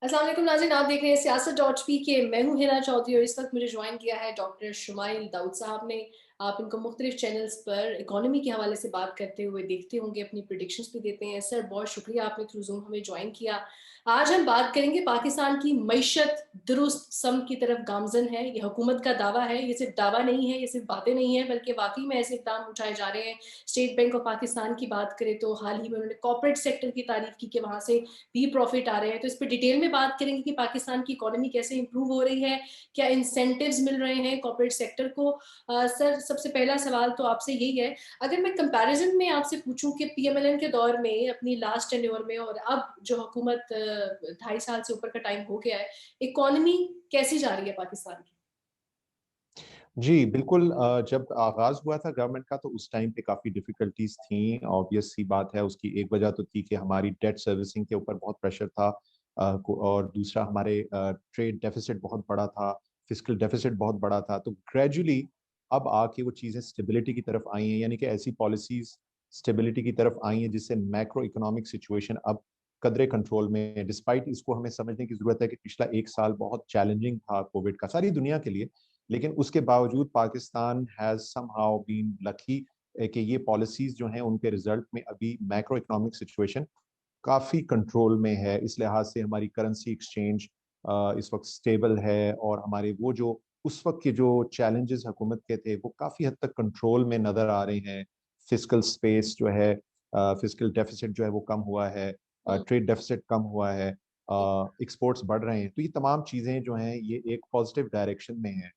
अस्सलाम वालेकुम नाज़रीन, आप देख रहे हैं सियासत.पी के। मैं हूँ हिना चौधरी और इस वक्त मुझे ज्वाइन किया है डॉक्टर शुमाइल दाऊद साहब ने। आप इनको मुख्तलिफ चैनल्स पर इकोनॉमी के हवाले से बात करते हुए देखते होंगे, अपनी प्रिडिक्शंस भी देते हैं। सर, बहुत शुक्रिया आपने थ्रू जूम हमें ज्वाइन किया। आज हम बात करेंगे पाकिस्तान की मईशत दुरुस्त सम की तरफ गामजन है। ये हुकूमत का दावा है, ये सिर्फ दावा नहीं है, ये सिर्फ बातें नहीं है, बल्कि वाकई में ऐसे इकदाम उठाए जा रहे हैं। स्टेट बैंक ऑफ पाकिस्तान की बात करें तो हाल ही में उन्होंने कॉर्पोरेट सेक्टर की तारीफ की कि वहां से भी प्रॉफिट आ रहे हैं। तो इस पर डिटेल में बात करेंगे कि पाकिस्तान की इकोनॉमी कैसे इंप्रूव हो रही है, क्या इंसेंटिव्स मिल रहे हैं कॉर्पोरेट सेक्टर को। सर, सबसे पहला सवाल तो आपसे यही है, अगर मैं कंपैरिजन में आपसे पूछूं कि पीएमएलएन के दौर में अपनी लास्ट टेन्योर में और अब जो हुकूमत 2.5 साल से ऊपर का टाइम हो गया है, इकोनॉमी कैसी जा रही है पाकिस्तान की? जी, बिल्कुल। जब आगाज़ हुआ था गवर्नमेंट का तो उस टाइम पे काफ़ी डिफ़िकल्टीज़ थी। ऑब्वियस सी बात है, उसकी एक वजह तो थी कि हमारी डेट सर्विसिंग के ऊपर बहुत प्रेशर था। और दूसरा हमारे ट्रेड डेफ़िसिट बहुत बड़ा था, फ़िस्कल डेफ़िसिट बहुत बड़ा था। तो ग्रेजुअली अब आके वो चीज़ें स्टेबिलिटी की तरफ आई हैं, यानी कि ऐसी पॉलिसीज़ स्टेबिलिटी की तरफ आई हैं जिससे मैक्रो इकोनॉमिक सिचुएशन अब कदरे कंट्रोल में है। डिस्पाइट इसको हमें समझने की ज़रूरत है कि पिछला 1 साल बहुत चैलेंजिंग था कोविड का, सारी दुनिया के लिए। लेकिन उसके बावजूद Pakistan has somehow been lucky कि ये पॉलिसीज जो हैं उनके रिजल्ट में अभी मैक्रो इकोनॉमिक सिचुएशन काफी कंट्रोल में है। इस लिहाज से हमारी करेंसी एक्सचेंज इस वक्त स्टेबल है, और हमारे वो जो उस वक्त के जो चैलेंजेस हुकूमत के थे वो काफी हद तक कंट्रोल में नजर आ रहे हैं। फिजिकल स्पेस जो है, फिजिकल डेफिसिट जो है वो कम हुआ है, हम्म। ट्रेड डेफिसिट कम हुआ है, एक्सपोर्ट्स बढ़ रहे हैं। तो ये तमाम चीजें जो हैं ये एक पॉजिटिव डायरेक्शन में है।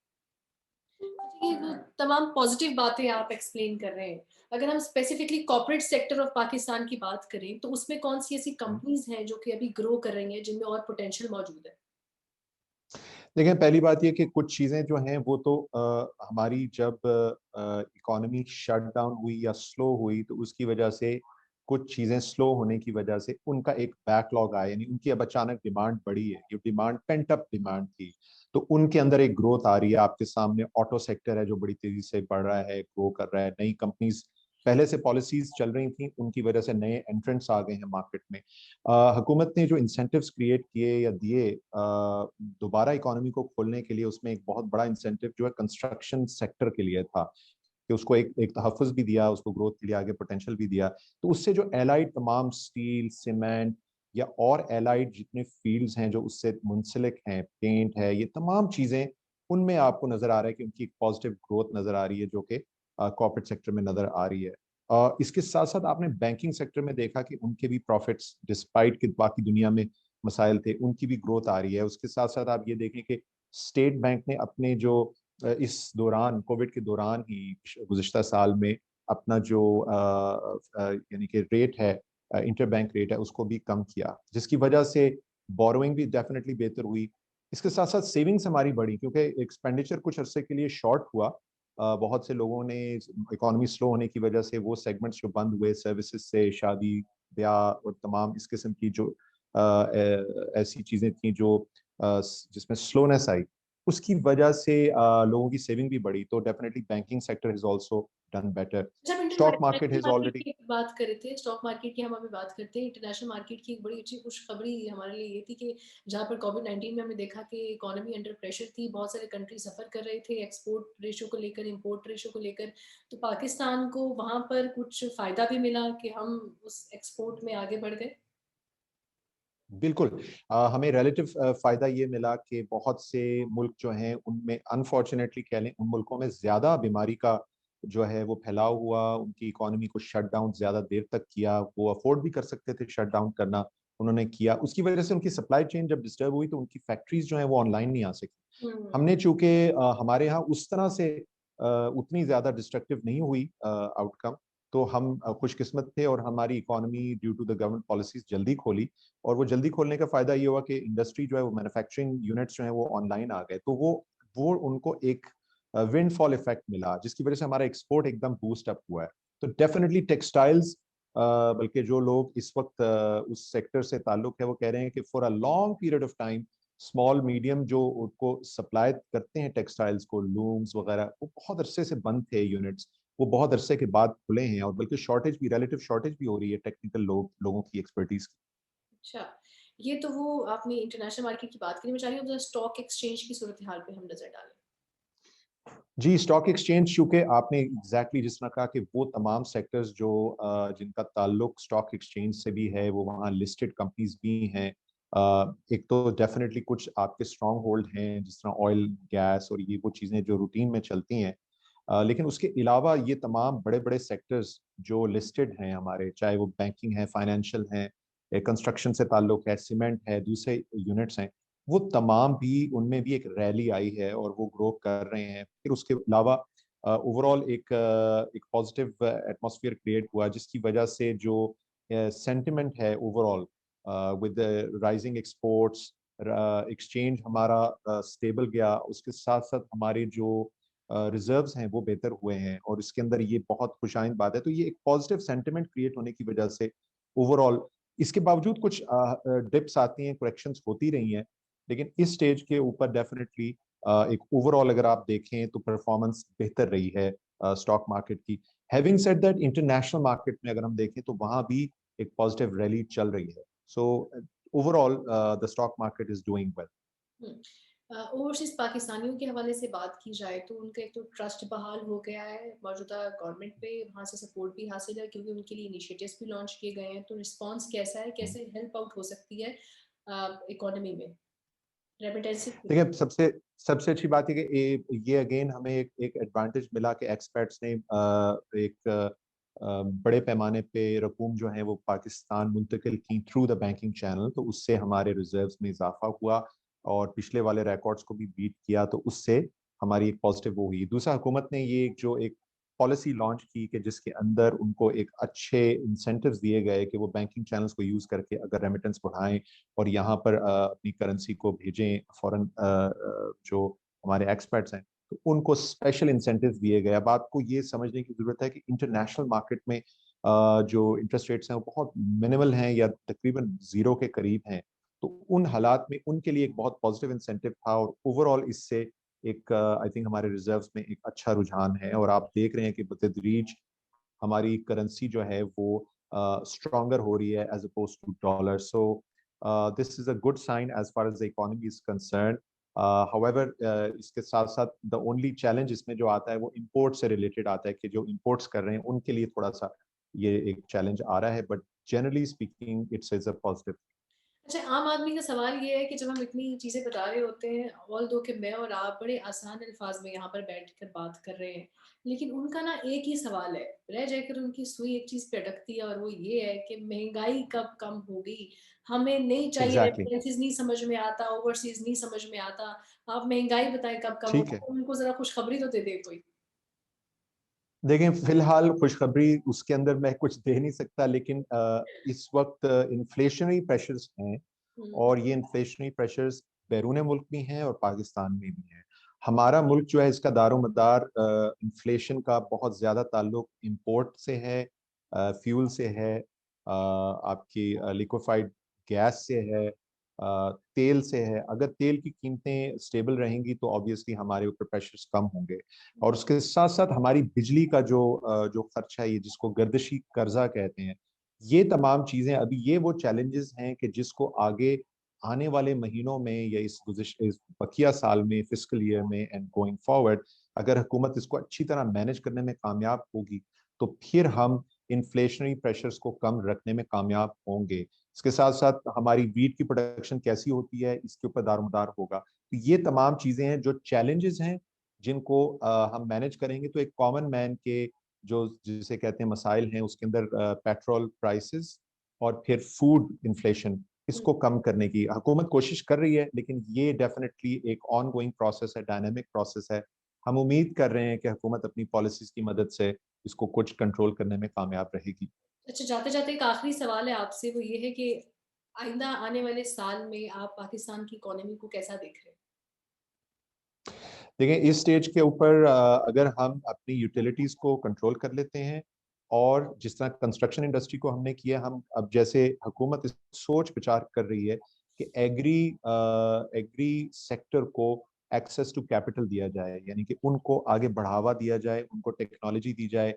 ये वो तमाम पॉजिटिव बातें आप एक्सप्लेन कर रहे हैं। अगर हम specifically corporate sector of Pakistan की बात करें तो उसमें कौन सी ऐसी कंपनीज हैं जो कि अभी ग्रो कर रही हैं, जिनमें और पोटेंशियल मौजूद है? देखें, पहली बात ये कि कुछ चीज़ें जो हैं वो तो हमारी जब इकोनॉमी शट डाउन हुई या स्लो हुई तो उसकी वजह से कुछ चीज़ें स्लो होने की वजह से उनका एक बैकलॉग आया, यानी उनकी अब अचानक डिमांड बढ़ी है। ये डिमांड पेंट अप डिमांड थी, तो उनके अंदर एक ग्रोथ आ रही है। आपके सामने ऑटो सेक्टर है जो बड़ी तेजी से बढ़ रहा है, ग्रो कर रहा है। नई कंपनीज, पहले से पॉलिसीज चल रही थी, उनकी वजह से नए एंट्रेंट्स आ गए हैं मार्केट में। हुकूमत ने जो इंसेंटिव्स क्रिएट किए या दिए दोबारा इकोनॉमी को खोलने के लिए, उसमें एक बहुत बड़ा इंसेंटिव जो है कंस्ट्रक्शन सेक्टर के लिए था कि उसको एक एक तहफ़्फ़ुज़ भी दिया, उसको ग्रोथ के लिए आगे पोटेंशियल भी दिया। तो उससे जो एलाइड तमाम स्टील, सीमेंट या और एलाइड जितने फील्ड्स हैं जो उससे मुंसलिक हैं, पेंट है, ये तमाम चीज़ें, उनमें आपको नज़र आ रहा है कि उनकी एक पॉजिटिव ग्रोथ नज़र आ रही है जो कि कॉर्पोरेट सेक्टर में नज़र आ रही है। इसके साथ साथ आपने बैंकिंग सेक्टर में देखा कि उनके भी प्रॉफिट्स, डिस्पाइट कि बाकी दुनिया में मसाइल थे, उनकी भी ग्रोथ आ रही है। उसके साथ साथ आप ये देखें कि स्टेट बैंक ने अपने जो इस दौरान, कोविड के दौरान ही गुज़िश्ता साल में अपना जो यानी कि रेट है, इंटर बैंक रेट है, उसको भी कम किया, जिसकी वजह से बोरोइंग भी डेफिनेटली बेहतर हुई। इसके साथ साथ सेविंग्स हमारी बढ़ी क्योंकि एक्सपेंडिचर कुछ अरसे के लिए शॉर्ट हुआ। बहुत से लोगों ने इकोनॉमी स्लो होने की वजह से वो सेगमेंट्स जो बंद हुए, सर्विसेज से, शादी ब्याह और तमाम इस किस्म की जो ऐसी चीजें थी जो जिसमें स्लोनेस आई, उसकी वजह से लोगों की सेविंग भी बढ़ी। तो definitely banking sector is also done better. जब stock market international is market already. की बात कर रहे थे, स्टॉक मार्केट की हम अभी बात करते हैं। इंटरनेशनल मार्केट की एक बड़ी अच्छी खुशखबरी हमारे लिए ये थी कि जहाँ पर कोविड-19 में हमने देखा कि इकोनॉमी अंडर प्रेशर थी, बहुत सारे कंट्री सफ़र कर रहे थे एक्सपोर्ट रेशियो को लेकर, इम्पोर्ट रेशियो को लेकर। तो पाकिस्तान को वहाँ पर कुछ फ़ायदा भी मिला कि हम उस एक्सपोर्ट में आगे बढ़ गए। बिल्कुल। हमें रिलेटिव फायदा ये मिला कि बहुत से मुल्क जो हैं उनमें अनफॉर्चुनेटली कह लें, उन मुल्कों में ज्यादा बीमारी का जो है वो फैलाव हुआ। उनकी इकोनॉमी को शट डाउन ज्यादा देर तक किया, वो अफोर्ड भी कर सकते थे शट डाउन करना, उन्होंने किया। उसकी वजह से उनकी सप्लाई चेन जब डिस्टर्ब हुई तो उनकी फैक्ट्रीज जो है वो ऑनलाइन नहीं आ सकी। हुँ। हमने चूंकि हमारे यहाँ उस तरह से उतनी ज्यादा डिस्ट्रक्टिव नहीं हुई आउटकम, तो हम खुशकिस्मत थे और हमारी economy due to the government policies जल्दी खोली। और वो जल्दी खोलने का फायदा ये हुआ कि इंडस्ट्री जो है वो, मैन्युफैक्चरिंग यूनिट्स जो है वो ऑनलाइन आ गए, तो वो उनको एक विंडफॉल इफेक्ट मिला, जिसकी वजह से हमारा एक्सपोर्ट एकदम बूस्ट अप हुआ है। तो डेफिनेटली टेक्सटाइल्स, बल्कि जो लोग इस वक्त उस सेक्टर से ताल्लुक है वो कह रहे हैं कि for a long period of time small medium जो उनको सप्लाई करते हैं टेक्सटाइल्स को, लूम्स वगैरह, वो बहुत अरसे से बंद थे यूनिट्स, वो बहुत अरसे के बाद खुले हैं। और बल्कि शॉर्टेज भी, रिलेटिव शॉर्टेज भी हो रही है टेक्निकल लोगों की एक्सपर्टीज की। अच्छा। ये तो वो आपने इंटरनेशनल मार्केट की बात करी, मैं चाह रही हूँ स्टॉक एक्सचेंज की सूरत हाल पे हम नजर डालें। जी, स्टॉक एक्सचेंज, चूंकि आपने एग्जैक्टली जिस तरह कहा कि वो तमाम सेक्टर्स जो जिनका ताल्लुक स्टॉक एक्सचेंज से भी है, वो वहाँ लिस्टेड कंपनीज भी हैं। एक तो डेफिनेटली कुछ आपके स्ट्रॉन्ग होल्ड हैं, जिस तरह ऑयल, गैस और ये वो चीज़ें जो रूटीन में चलती हैं। लेकिन उसके अलावा ये तमाम बड़े बड़े सेक्टर्स जो लिस्टेड हैं हमारे, चाहे वो बैंकिंग है, फाइनेंशियल हैं, कंस्ट्रक्शन से ताल्लुक है, सीमेंट है, दूसरे यूनिट्स हैं, वो तमाम भी, उनमें भी एक रैली आई है और वो ग्रो कर रहे हैं। फिर उसके अलावा ओवरऑल एक पॉजिटिव एटमॉस्फेयर क्रिएट हुआ, जिसकी वजह से जो सेंटिमेंट है overall, with rising exports, exchange हमारा स्टेबल गया, उसके साथ साथ हमारे जो रिजर्व्स हैं वो बेहतर हुए हैं, और इसके अंदर ये बहुत खुशाइंद बात है। तो ये एक पॉजिटिव सेंटिमेंट क्रिएट होने की वजह से ओवरऑल, इसके बावजूद कुछ डिप्स आती हैं, करेक्शंस होती रही हैं, लेकिन इस स्टेज के ऊपर डेफिनेटली एक ओवरऑल अगर आप देखें तो परफॉर्मेंस बेहतर रही है स्टॉक मार्केट की। Having said that, international market में अगर हम देखें तो वहां भी एक पॉजिटिव रैली चल रही है। So overall the stock market is doing well. Overseas पाकिस्तानियों के हवाले से बात की जाए तो उनका एक तो ट्रस्ट बहाल हो गया है मौजूदा गवर्नमेंट पे, वहाँ से सपोर्ट भी हासिल है क्योंकि उनके लिए इनिशिएटिव्स भी लॉन्च किए गए हैं। तो रिस्पांस कैसा है, कैसे हेल्प आउट हो सकती है इकोनॉमी में रेमिटेंसेस? देखिए, सबसे सबसे अच्छी बात है कि ये अगेन हमें एक एडवांटेज मिला कि एक्सपर्ट्स ने एक बड़े पैमाने पे रकूम जो है वो पाकिस्तान मुंतकिल की थ्रू द बैंकिंग चैनल, तो उससे हमारे रिजर्व्स में इजाफा हुआ और पिछले वाले रिकॉर्ड्स को भी बीट किया, तो उससे हमारी एक पॉजिटिव वो हुई। दूसरा, हुकूमत ने ये जो एक पॉलिसी लॉन्च की कि जिसके अंदर उनको एक अच्छे इंसेंटिव्स दिए गए कि वो बैंकिंग चैनल्स को यूज करके अगर रेमिटेंस बढ़ाएं और यहाँ पर अपनी करेंसी को भेजें फॉरेन, जो हमारे एक्सपर्ट्स हैं, तो उनको स्पेशल इंसेंटिव दिए गए। अब आपको ये समझने की जरूरत है कि इंटरनेशनल मार्केट में जो इंटरेस्ट रेट्स हैं वो बहुत मिनिमल हैं या तकरीबन जीरो के करीब हैं। तो उन हालात में उनके लिए एक बहुत पॉजिटिव इंसेंटिव था, और ओवरऑल इससे एक आई थिंक हमारे रिजर्व्स में एक अच्छा रुझान है, और आप देख रहे हैं कि बतदरीज हमारी करेंसी जो है वो स्ट्रॉन्गर हो रही है as oppose to dollar. So this is a good sign as far as the economy is concern. However, इसके साथ साथ द ओनली चैलेंज इसमें जो आता है वो इंपोर्ट से रिलेटेड आता है, कि जो इंपोर्ट्स कर रहे हैं उनके लिए थोड़ा सा ये एक चैलेंज आ रहा है, but generally speaking it's is a positive. अच्छा, आम आदमी का सवाल ये है कि जब हम इतनी चीज़ें बता रहे होते हैं, ऑल दो कि मैं और आप बड़े आसान अल्फाज में यहाँ पर बैठकर बात कर रहे हैं, लेकिन उनका ना एक ही सवाल है, रह जाकर उनकी सुई एक चीज़ पे अटकती है, और वो ये है कि महंगाई कब कम होगी? हमें नहीं चाहिए, एग्जैक्टली, रेफरेंसेस नहीं समझ में आता, ओवरसीज नहीं समझ में आता, आप महंगाई बताएं कब कम ठीक होगा, है। तो उनको जरा खुशखबरी तो दे दे कोई। देखें, फिलहाल खुशखबरी उसके अंदर मैं कुछ दे नहीं सकता, लेकिन इस वक्त इन्फ्लेशनरी प्रेशर्स हैं, हम्म। और ये इन्फ्लेशनरी प्रेशर्स बैरून मुल्क भी हैं और पाकिस्तान में भी हैं। हमारा मुल्क जो है, इसका दारोमदार इन्फ्लेशन का बहुत ज़्यादा ताल्लुक इंपोर्ट से है, फ्यूल से है, आपकी लिक्विफाइड गैस से है, तेल से है। अगर तेल की कीमतें स्टेबल रहेंगी तो ऑब्वियसली हमारे ऊपर प्रेशर्स कम होंगे, और उसके साथ साथ हमारी बिजली का जो खर्चा है, ये जिसको गर्दिशी कर्जा कहते हैं, ये तमाम चीजें अभी ये वो चैलेंजेस हैं कि जिसको आगे आने वाले महीनों में या इस बकिया साल में, फिस्कल ईयर में एंड गोइंग फॉरवर्ड, अगर हुकूमत इसको अच्छी तरह मैनेज करने में कामयाब होगी, तो फिर हम इन्फ्लेशनरी प्रेशर्स को कम रखने में कामयाब होंगे। इसके साथ साथ हमारी वीट की प्रोडक्शन कैसी होती है, इसके ऊपर दारोमदार होगा। तो ये तमाम चीजें हैं जो चैलेंजेस हैं, जिनको हम मैनेज करेंगे तो एक कॉमन मैन के जो जिसे कहते हैं मसाइल हैं, उसके अंदर पेट्रोल प्राइसेस और फिर फूड इन्फ्लेशन, इसको कम करने की हुकूमत कोशिश कर रही है, लेकिन ये डेफिनेटली एक ऑन गोइंग प्रोसेस है, डायनेमिक प्रोसेस है। हम उम्मीद कर रहे हैं कि हुकूमत अपनी पॉलिसीज की मदद से इसको कुछ कंट्रोल करने में कामयाब रहेगी। अच्छा, जाते जाते एक आखिरी सवाल है आपसे, वो ये है कि आइंदा आने वाले साल में आप पाकिस्तान की इकोनॉमी को कैसा देख रहे हैं? देखिए, इस स्टेज के ऊपर अगर हम अपनी यूटिलिटीज को कंट्रोल कर लेते हैं, और जिस तरह कंस्ट्रक्शन इंडस्ट्री को हमने किया, हम अब जैसे हुकूमत इस सोच विचार कर रही है कि एग्री एग्री सेक्टर को एक्सेस टू कैपिटल दिया जाए, यानी कि उनको आगे बढ़ावा दिया जाए, उनको टेक्नोलॉजी दी जाए।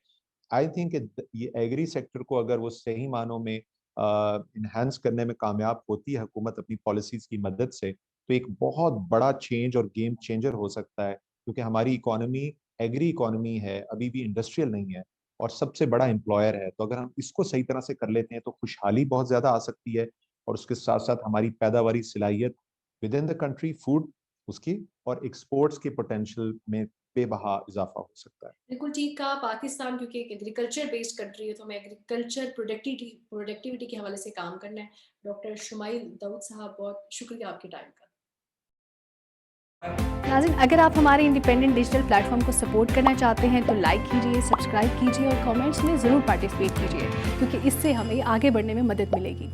आई थिंक ये एग्री सेक्टर को अगर वो सही मानों में इन्हांस करने में कामयाब होती है हुकूमत अपनी पॉलिसीज की मदद से, तो एक बहुत बड़ा चेंज और गेम चेंजर हो सकता है, क्योंकि हमारी इकोनॉमी एग्री इकोनॉमी है, अभी भी इंडस्ट्रियल नहीं है, और सबसे बड़ा एम्प्लॉयर है। तो अगर हम इसको सही तरह से कर लेते हैं तो खुशहाली बहुत ज्यादा आ सकती है, और उसके साथ साथ हमारी पैदावारी सलाहियत with in the country, food उसकी, और एक्सपोर्ट्स के पोटेंशियल में बेबहा इजाफा हो सकता है। बिल्कुल ठीक कहा। पाकिस्तान क्योंकि एक एग्रीकल्चर बेस्ड कंट्री है, तो हमें एग्रीकल्चर प्रोडक्टिविटी के हवाले से काम करना है। डॉक्टर शुमाइल दाऊद साहब, बहुत शुक्रिया आपके टाइम का। नाज़रीन, अगर आप हमारे इंडिपेंडेंट डिजिटल प्लेटफॉर्म को सपोर्ट करना चाहते हैं तो लाइक कीजिए, सब्सक्राइब कीजिए और कमेंट्स में ज़रूर पार्टिसिपेट कीजिए, क्योंकि इससे हमें आगे बढ़ने में मदद मिलेगी।